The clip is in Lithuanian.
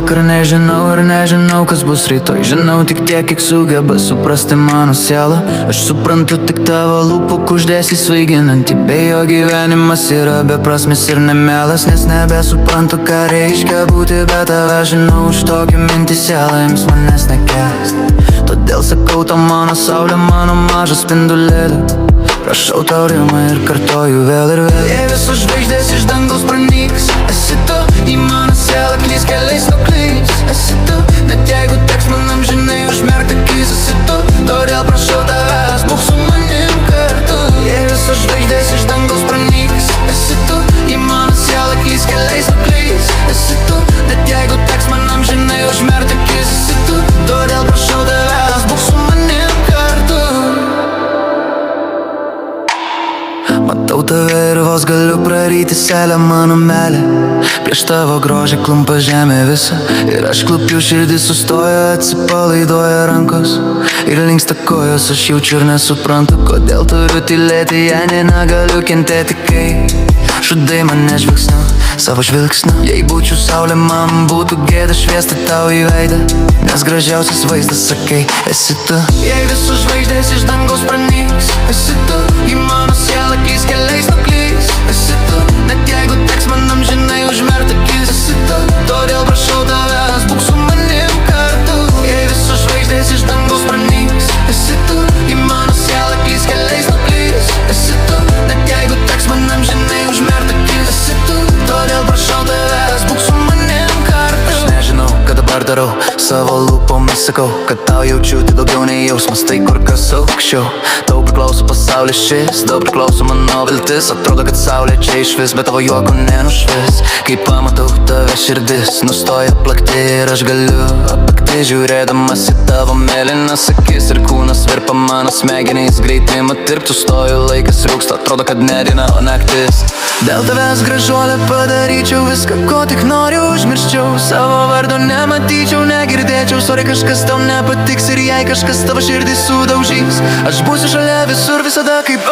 vakar nežinau ir nežinau, kas bus rytoj. Žinau tik tiek, kiek sugeba suprasti mano sielą. Aš suprantu tik tavo lūpų kuždėsį svaiginantį. Be jo gyvenimas yra beprasmis ir nemelas, nes nebesuprantu, ką reiškia būti be tave. Žinau, už tokią mintį sielą jums manęs nekęs. Todėl sakau tau mano saulė, mano mažas spindulėlė. Prašau tau rimą ir kartoju vėl ir vėl. Jei visos žvaigždės iš dangaus pranyks, esi tu, į mano sielą klys, keliais nuklys. Esi tu, net jeigu teks man amžinai užmerkt akis. Esi tu, todėl prašau tavęs, būk su manim kartu. Jei visos žvaigždės iš dangaus pranyks, esi tu, į mano sielą klys, keliais nuklys. Esi tu, net jeigu teks man amžinai užmerkt akis. Esi tu, todėl prašau tavęs, būk su manim kartu. Matau tave ir vos galiu praryti selę, mano melė. Prieš tavo grožį klumpa žemė visa. Ir aš klupiu, širdis sustoja, atsipalaiduoja rankos ir linksta kojos. Aš jaučiu ir nesuprantu, kodėl turiu tylėti. Jei negaliu kentėti, kai žudai mane žvilgsniu, savo žvilgsniu. Jei būčiau saulė, man būtų gėda šviesti tau į veidą, nes gražiausias vaizdas, sakai, esi tu. Jei visos žvaigždės iš dangaus pranyks, esi tu, į mano sielą klys, keliais nuklys. Esi tu, net jeigu teks man amžinai užmerkt akis. Esi tu, todėl prašau tavęs, būk su manim kartu. Jei visos žvaigždės iš dangaus pranyks, esi tu, į mano sielą klys, keliais nuklys. Esi tu, net jeigu teks man amžinai užmerkt akis. Esi tu, todėl prašau tavęs, būk su manim kartu. Aš nežinau, ką dabar darau, savo lūpomis sakau, kad tau jaučiu tai daugiau nei jausmas, tai kur kas aukščiau. Tau priklauso pasaulis šis, daug priklauso mano viltis. Atrodo, kad saulė čia išvis, bet tavo juoko nenušvis. Kai pamatau tave, širdis nustoja plakti ir aš galiu apakti, žiūrėdamas į tavo mėlynas akis. Ir kūnas virpa, mano smegenys greit ima tirpt. Sustoju, laikas rūksta, atrodo, kad ne diena, o naktis. Dėl tavęs gražuolė padaryčiau viską, ko tik noriu, užmirščiau. Savo vardo nematyčiau, negirdėčiau. Sorry, kažkas tau nepatiks ir jei kažkas tavo širdį sudaužys, aš būsiu šalia visur visada kaip